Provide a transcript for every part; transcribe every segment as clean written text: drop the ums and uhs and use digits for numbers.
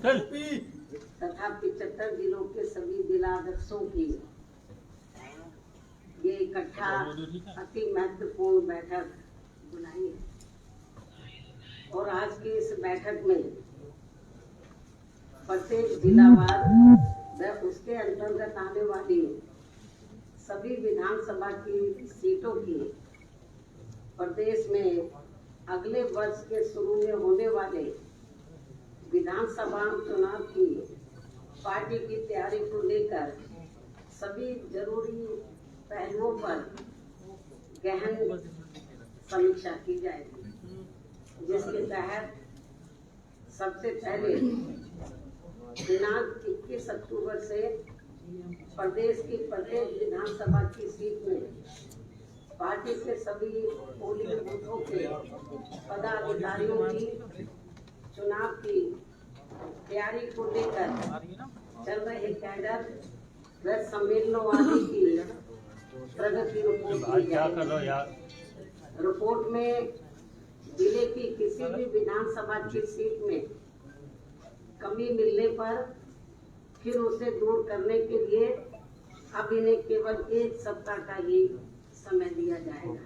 तथा 75 जिलों के सभी जिलाध्यक्षों की ये इकट्ठा अति महत्वपूर्ण बैठक बुलाई है और आज की इस बैठक में प्रत्येक जिलावार व उसके अंतर्गत आने वाली सभी विधानसभा की सीटों की प्रदेश में अगले वर्ष के शुरू में होने वाले विधानसभा चुनाव की पार्टी की तैयारी को लेकर सभी जरूरी पहलुओं पर गहन समीक्षा की जाएगी, जिसके तहत सबसे पहले दिनांक 21 अक्टूबर से प्रदेश की प्रत्येक विधानसभा की सीट में पार्टी के सभी पोलिंग बूथों के पदाधिकारियों की चुनाव की तैयारी को लेकर चल रहे कैडर व सम्मेलनों आदि की प्रगति रिपोर्ट में जिले की किसी भी विधानसभा की सीट में कमी मिलने पर फिर उसे दूर करने के लिए अब इन्हें केवल 1 सप्ताह का ही समय दिया जाएगा।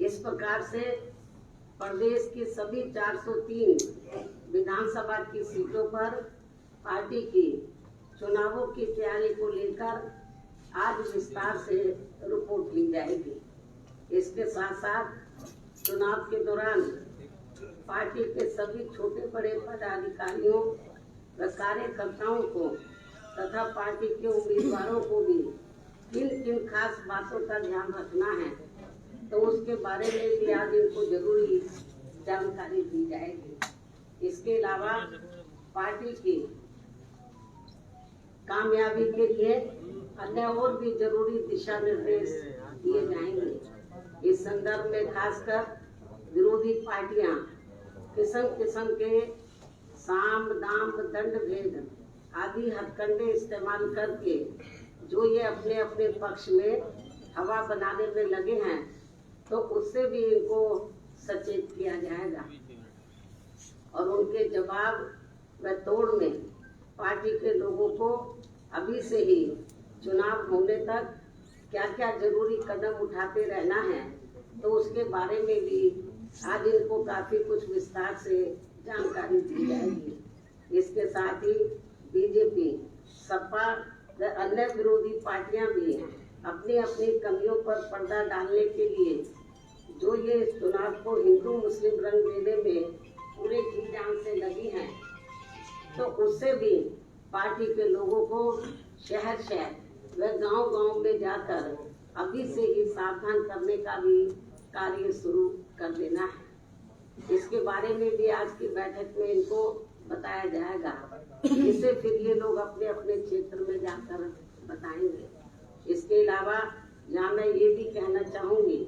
इस प्रकार से प्रदेश की सभी 403 विधानसभा की सीटों पर पार्टी की चुनावों की तैयारी को लेकर आज विस्तार से रिपोर्ट ली जाएगी। इसके साथ साथ चुनाव के दौरान पार्टी के सभी छोटे बड़े पदाधिकारियों व कार्यकर्ताओं को तथा पार्टी के उम्मीदवारों को भी किन किन खास बातों का ध्यान रखना है, तो उसके बारे में भी आज इनको जरूरी जानकारी दी जाएगी। इसके अलावा पार्टी की कामयाबी के लिए अन्य और भी जरूरी दिशा निर्देश दिए जाएंगे। इस संदर्भ में खासकर विरोधी पार्टियां किस्म किस्म के साम दाम दंड भेद आदि हथकंडे इस्तेमाल करके जो ये अपने अपने पक्ष में हवा बनाने में लगे हैं, तो उससे भी इनको सचेत किया जाएगा और उनके जवाब व तोड़ में पार्टी के लोगों को अभी से ही चुनाव होने तक क्या क्या जरूरी कदम उठाते रहना है, तो उसके बारे में भी आज इनको काफी कुछ विस्तार से जानकारी दी जाएगी। इसके साथ ही बीजेपी, सपा व अन्य विरोधी पार्टियां भी अपनी अपनी कमियों पर पर्दा डालने के लिए जो ये चुनाव को हिंदू मुस्लिम रंग देने में पूरे जी जान से लगी हैं, तो उससे भी पार्टी के लोगों को शहर शहर व गांव गांव में जाकर अभी से ही सावधान करने का भी कार्य शुरू कर देना है। इसके बारे में भी आज की बैठक में इनको बताया जाएगा, जिससे फिर ये लोग अपने अपने क्षेत्र में जाकर बताएंगे। इसके अलावा यहाँ मैं ये भी कहना चाहूंगी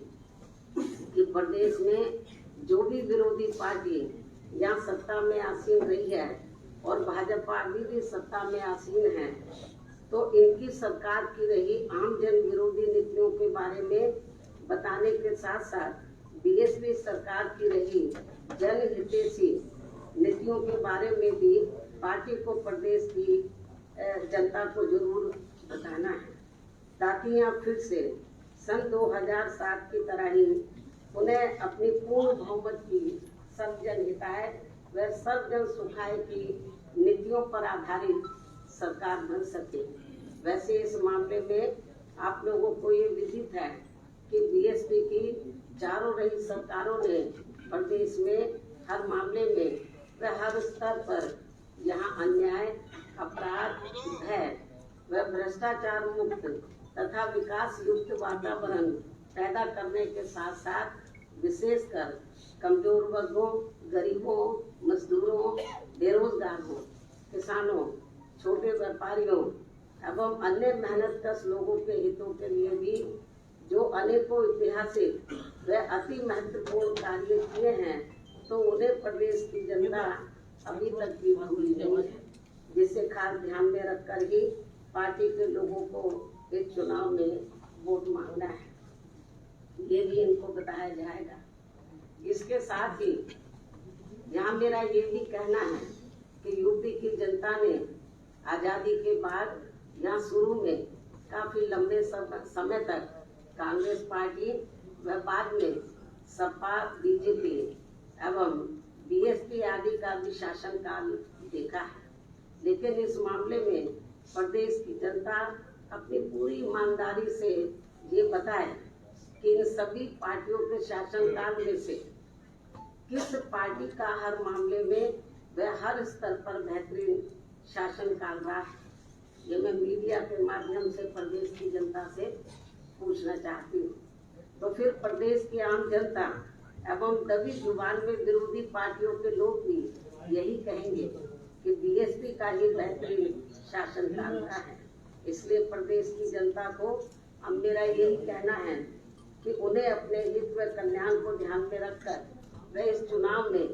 कि प्रदेश में जो भी विरोधी पार्टी यहाँ सत्ता में आसीन रही है और भाजपा अभी भी सत्ता में आसीन है, तो इनकी सरकार की रही आम जन विरोधी नीतियों के बारे में बताने के साथ साथ बीएसपी सरकार की रही जन हितैषी नीतियों के बारे में भी पार्टी को प्रदेश की जनता को जरूर बताना है, ताकि यहाँ फिर से सन 2007 की तरह ही उन्हें अपनी पूर्ण बहुमत की सब जन हिताय व सब जन सुखाय की नीतियों पर आधारित सरकार बन सके। वैसे इस मामले में आप लोगों को ये विदित है कि बीएसपी की चारों रही सरकारों ने प्रदेश में हर मामले में व हर स्तर पर यहाँ अन्याय, अपराध, भय व भ्रष्टाचार मुक्त तथा विकास युक्त वातावरण पैदा करने के साथ साथ विशेषकर कमजोर वर्गों, गरीबों, मजदूरों, बेरोजगारों, किसानों, छोटे व्यापारियों एवं अन्य मेहनतकश लोगों के हितों के लिए भी जो अनेकों ऐतिहासिक व अति महत्वपूर्ण कार्य किए हैं, तो उन्हें प्रदेश की जनता अभी तक भी भूली नहीं है, जिसे खास ध्यान में रखकर ही पार्टी के लोगों को इस चुनाव में वोट मांगना है, ये भी इनको बताया जाएगा। इसके साथ ही यहाँ मेरा ये भी कहना है आजादी के बाद यहाँ शुरू में काफी लंबे समय तक कांग्रेस पार्टी व बाद में सपा, बीजेपी एवं बीएसपी आदि का भी शासनकाल देखा है। लेकिन इस मामले में प्रदेश की जनता अपनी पूरी ईमानदारी से ये बताए कि इन सभी पार्टियों के शासनकाल में से किस पार्टी का हर मामले में व हर स्तर पर बेहतरीन शासनकाल रहा है। ये मैं मीडिया के माध्यम से प्रदेश की जनता से पूछना चाहती हूँ। तो फिर प्रदेश की आम जनता एवं दबी जुबान में विरोधी पार्टियों के लोग भी यही कहेंगे कि बीएसपी का ही बेहतरीन शासनकाल रहा है। इसलिए प्रदेश की जनता को अब मेरा यही कहना है कि उन्हें अपने हित व कल्याण को ध्यान में रखकर वे इस चुनाव में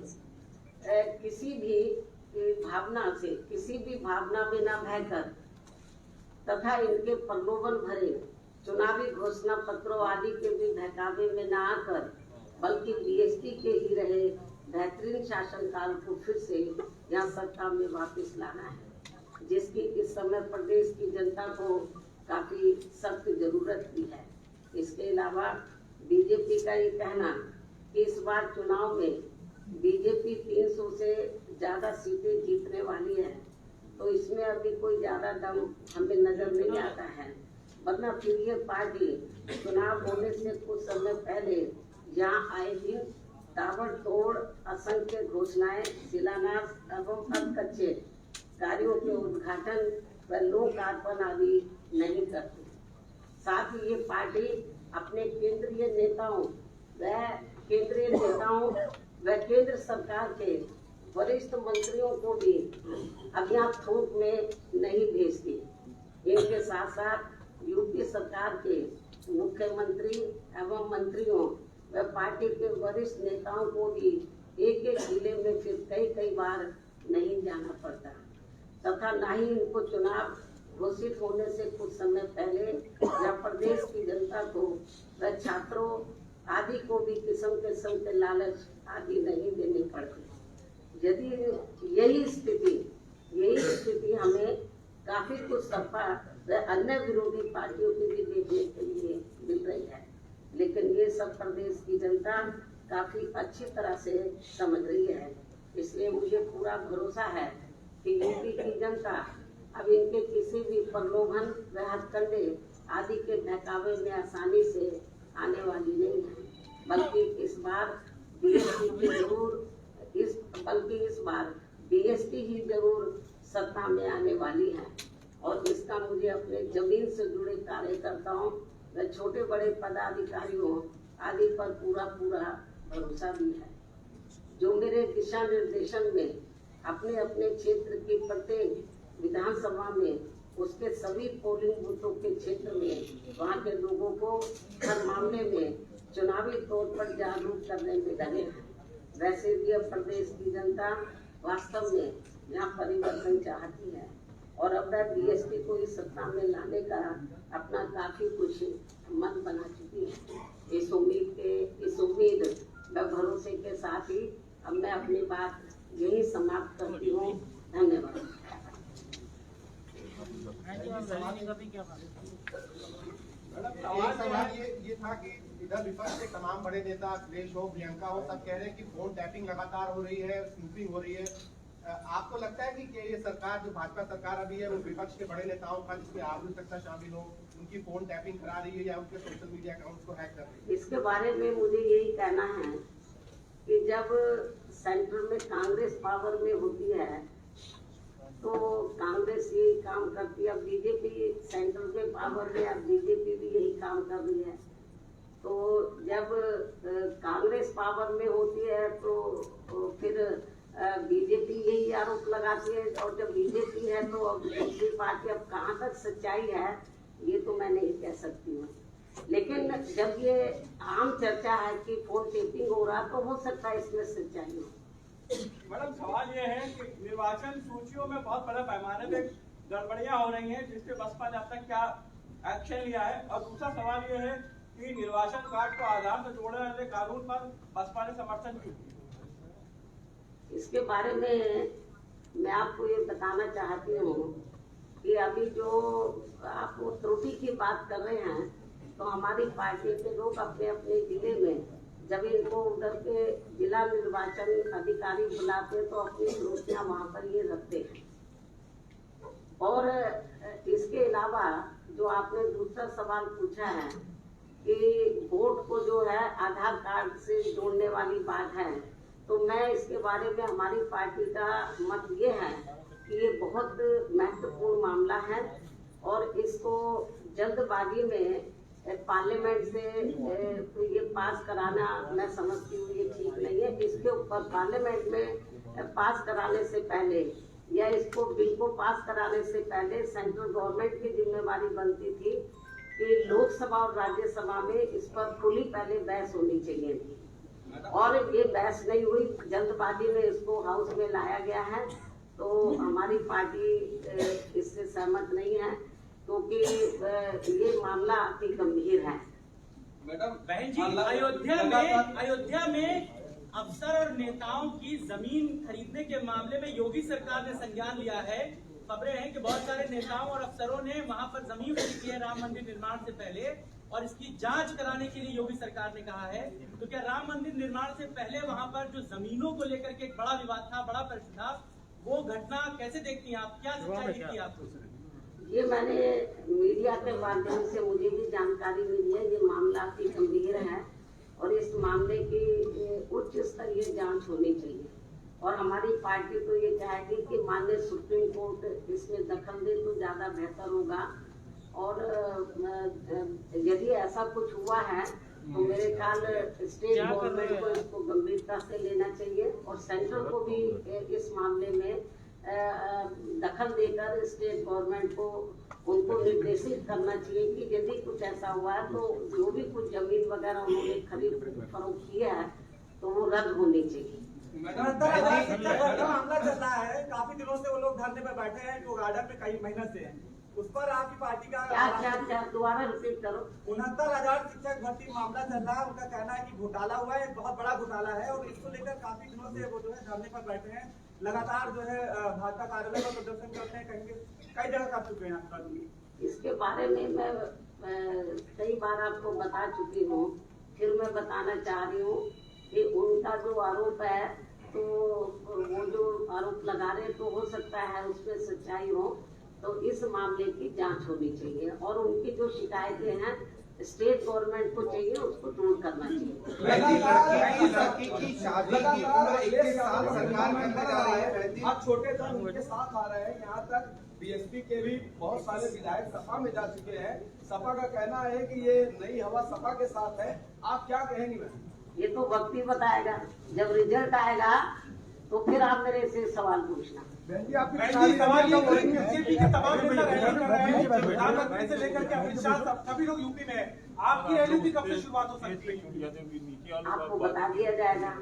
किसी भी भावना में न बहकर तथा इनके प्रलोभन भरे चुनावी घोषणा पत्रों आदि के भी बहकावे में न आकर बल्कि बीएसपी के ही रहे बेहतरीन शासनकाल को फिर से यहाँ सत्ता में वापस लाना है, जिसकी इस समय प्रदेश की जनता को काफी सख्त जरूरत भी है। इसके अलावा बीजेपी का ये कहना कि इस बार चुनाव में बीजेपी 300 से ज्यादा सीटें जीतने वाली है, तो इसमें अभी कोई ज्यादा दम हमें नजर नहीं आता है। वरना फिर ये पार्टी चुनाव होने से कुछ समय पहले यहाँ आए दिन ताबड़तोड़ असंख्य घोषणाएं, शिलान्यास एवं कच्चे कार्यों के उद्घाटन व लोकार्पण आदि नहीं करती। साथ ही ये पार्टी अपने केंद्रीय नेताओं व केंद्र सरकार के वरिष्ठ मंत्रियों को भी अज्ञात थोक में नहीं भेजती। इनके साथ साथ यूपी सरकार के मुख्यमंत्री एवं मंत्रियों व पार्टी के वरिष्ठ नेताओं को भी एक एक जिले में फिर कई बार नहीं जाना पड़ता, तथा न ही इनको चुनाव घोषित होने से कुछ समय पहले या प्रदेश की जनता को व छात्रों आदि को भी किस्म के लालच आदि नहीं देनी पड़ती। यदि यही स्थिति हमें काफी कुछ सपा व अन्य विरोधी पार्टियों की भी देखने के लिए मिल रही है, लेकिन ये सब प्रदेश की जनता काफी अच्छी तरह से समझ रही है। इसलिए मुझे पूरा भरोसा है कि यूपी की जनता अब इनके किसी भी प्रलोभन व हथकंडे आदि के बहकावे में आसानी से आने वाली नहीं है, बल्कि इस बार बीएसपी ही जरूर सत्ता में आने वाली है। और इसका मुझे अपने जमीन से जुड़े कार्यकर्ताओं व छोटे बड़े पदाधिकारियों आदि पर पूरा भरोसा भी है, जो मेरे दिशा निर्देशन में अपने अपने क्षेत्र की प्रत्येक विधानसभा में उसके सभी पोलिंग बूथों के क्षेत्र में वहाँ के लोगों को हर मामले में चुनावी तौर पर जागरूक करने में लगे हैं। वैसे भी अब प्रदेश की जनता वास्तव में यहाँ परिवर्तन चाहती है और अब बीएसपी को इस सत्ता में लाने का अपना काफी कुछ मन बना चुकी है। इस उम्मीद व भरोसे के साथ ही अब मैं अपनी बात यही समाप्त करती हूँ। धन्यवाद। सवाल ये था कि इधर विपक्ष के तमाम बड़े नेता अखिलेश हो, प्रियंका हो, सब कह रहे हैं कि फोन टैपिंग लगातार हो रही है, स्नूपिंग हो रही है। आपको लगता है कि ये सरकार जो भाजपा सरकार अभी है वो विपक्ष के बड़े नेताओं का, जिसमें आप भी सकता शामिल हो, उनकी फोन टैपिंग करा रही है या उनके सोशल मीडिया अकाउंट्स को हैक कर रही है? इसके बारे में मुझे यही कहना है कि जब सेंटर में कांग्रेस पावर में होती है तो कांग्रेस यही काम करती है। अब बीजेपी सेंटर में पावर में, अब बीजेपी भी यही काम कर रही है। तो जब कांग्रेस पावर में होती है तो फिर बीजेपी यही आरोप लगाती है, और जब बीजेपी है तो अब दूसरी पार्टी, अब कहाँ तक सच्चाई है ये तो मैं नहीं कह सकती हूँ। लेकिन जब ये आम चर्चा है कि फोन टेपिंग हो रहा तो हो सकता है इसमें सच्चाई हो। मैडम, सवाल ये है कि निर्वाचन सूचियों में बहुत बड़े पैमाने पे गड़बड़ियां हो रही हैं, जिसपे बसपा ने अब तक क्या एक्शन लिया है? और दूसरा सवाल ये है कि निर्वाचन कार्ड को आधार से जोड़ने वाले कानून पर बसपा ने समर्थन क्यों किया? इसके बारे में मैं आपको ये बताना चाहती हूँ कि अभी जो आप वो त्रुटि की बात कर रहे हैं, तो हमारी पार्टी के लोग अपने अपने जिले में जब इनको उधर के जिला निर्वाचन अधिकारी बुलाते हैं तो अपनी त्रुटियां वहाँ पर ये रखते हैं। और इसके अलावा जो आपने दूसरा सवाल पूछा है कि वोट को जो है आधार कार्ड से जोड़ने वाली बात है, तो मैं इसके बारे में हमारी पार्टी का मत ये है कि ये बहुत महत्वपूर्ण मामला है और इसको जल्दबाजी में पार्लियामेंट से ये पास कराना मैं समझती हूँ ये ठीक नहीं है। इसके ऊपर पार्लियामेंट में पास कराने से पहले या इसको बिल को पास कराने से पहले सेंट्रल गवर्नमेंट की जिम्मेवारी बनती थी कि लोकसभा और राज्यसभा में इस पर खुली पहले बहस होनी चाहिए थी, और ये बहस नहीं हुई, जल्दबाजी में इसको हाउस में लाया गया है। तो हमारी पार्टी इससे सहमत नहीं है क्योंकि ये मामला अति गंभीर है। मैडम बहन जी, अयोध्या में अफसर और नेताओं की जमीन खरीदने के मामले में योगी सरकार ने संज्ञान लिया है। खबरें हैं कि बहुत सारे नेताओं और अफसरों ने वहां पर जमीन खरीदी है राम मंदिर निर्माण से पहले, और इसकी जांच कराने के लिए योगी सरकार ने कहा है। तो क्या राम मंदिर निर्माण से पहले वहां पर जो जमीनों को लेकर के एक बड़ा विवाद था, बड़ा प्रश्न था, वो घटना कैसे देखती हैं आप, क्या सच्चाई दिखती है आपको? ये मैंने मीडिया के माध्यम से मुझे भी जानकारी मिली है, ये मामला अति गंभीर है और इस मामले की उच्च स्तरीय जांच होनी चाहिए। और हमारी पार्टी तो ये चाहेगी कि माननीय सुप्रीम कोर्ट इसमें दखल दे तो ज्यादा बेहतर होगा। और यदि ऐसा कुछ हुआ है तो मेरे ख्याल स्टेट गवर्नमेंट को इसको गंभीरता से लेना चाहिए और सेंट्रल को भी इस मामले में दखल देकर स्टेट गवर्नमेंट को उनको निर्देशित करना चाहिए कि यदि कुछ ऐसा हुआ है तो जो भी कुछ जमीन वगैरह उन्होंने खरीद फरोख्त किया है तो वो रद्द होनी चाहिए। मामला चल रहा है, काफी दिनों से वो लोग धरने पर बैठे हैं जो गार्डन में कई महीने से हैं, उस पर आपकी पार्टी का क्या दोबारा रिपीट करो। 69,000 शिक्षक भर्ती मामला चल रहा है, उनका कहना है कि घोटाला हुआ है, बहुत बड़ा घोटाला है और इसको लेकर काफी दिनों से वो जो है धरने पर बैठे हैं, लगातार जो है भाजपा कार्यालय पर प्रदर्शन करते हैं, कई जगह कर चुके हैं। इसके बारे में मैं कई बार आपको बता चुकी हूँ, फिर मैं बताना चाह रही हूँ कि उनका जो आरोप है तो वो जो आरोप लगा रहे तो हो सकता है उसमें सच्चाई हो, तो इस मामले की जांच होनी चाहिए और उनकी जो शिकायतें हैं स्टेट गवर्नमेंट को चाहिए उसको दूर करना चाहिए। लड़की की शादी की उम्र 21 साल सरकार करने जा रही है, आप छोटे दल उनके साथ आ रहे हैं, यहाँ तक बीएसपी के भी बहुत सारे विधायक सपा में जा चुके हैं, सपा का कहना है कि ये नई हवा सपा के साथ है, आप क्या कहेंगी मैम? ये तो वक्त ही बताएगा, जब रिजल्ट आएगा तो फिर आप मेरे से सवाल पूछना। सवाल ये बीजेपी के तमाम नेता रैली कर रहे हैं, प्रधानमंत्री से लेकर के अमित शाह सभी लोग यूपी में हैं, आपकी रैली की कब से शुरुआत हो सकती है? आपको बता दिया जाएगा।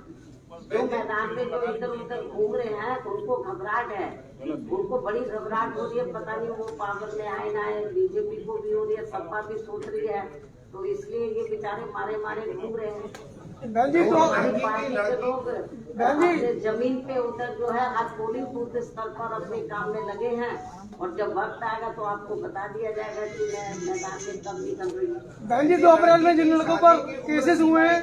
जो मैदान में जो इधर उधर घूम रहे हैं उनको घबराहट है, उनको बड़ी घबराहट हो रही है, पता नहीं वो पावर में आए ना आए, बीजेपी को भी हो रही है, सपा भी सोच रही है, तो इसलिए ये बेचारे मारे मारे घूम रहे हैं। पार्टी के लोग अपने जमीन पे उधर जो है आज पोलिंग बूथ स्तर पर अपने काम में लगे हैं और जब वक्त आएगा तो आपको बता दिया जाएगा कि मैं मैदान में कब निकल रही हूँ। बहन जी 2 अप्रैल में जिन लड़कों पर केसेस हुए हैं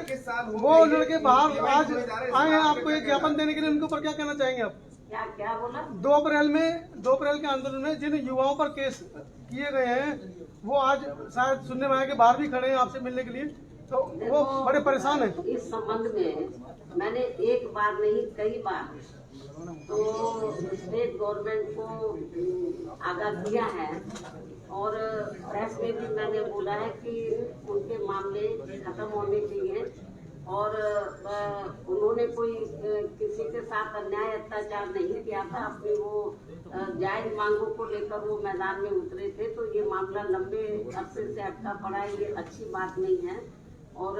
वो लड़के बाहर आज आए हैं, आपको एक ज्ञापन देने के लिए उनके ऊपर क्या कहना चाहेंगे आप? क्या बोला? 2 अप्रैल के आंदोलन में जिन युवाओं पर केस किए गए हैं वो आज शायद सुनने में आया कि बाहर भी खड़े हैं आपसे मिलने के लिए, तो वो बड़े परेशान हैं। इस संबंध में मैंने एक बार नहीं कई बार तो स्टेट गवर्नमेंट को आगाह किया है और प्रेस में भी मैंने बोला है कि उनके मामले खत्म होने चाहिए और उन्होंने कोई किसी के साथ अन्याय अत्याचार नहीं किया था, अपनी वो जायज मांगों को लेकर वो मैदान में उतरे थे, तो ये मामला लंबे अरसे से अटका पड़ा है, ये अच्छी बात नहीं है और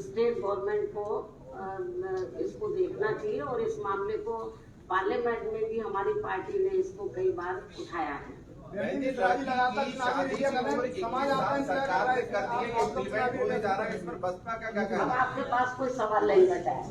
स्टेट गवर्नमेंट को इसको देखना चाहिए और इस मामले को पार्लियामेंट में भी हमारी पार्टी ने इसको कई बार उठाया है। सरकार ने कर दी है, इम्प्लीमेंट होने जा रहा है, इस पर बसपा का क्या कहना है? अब आपके पास कोई सवाल नहीं बचा है।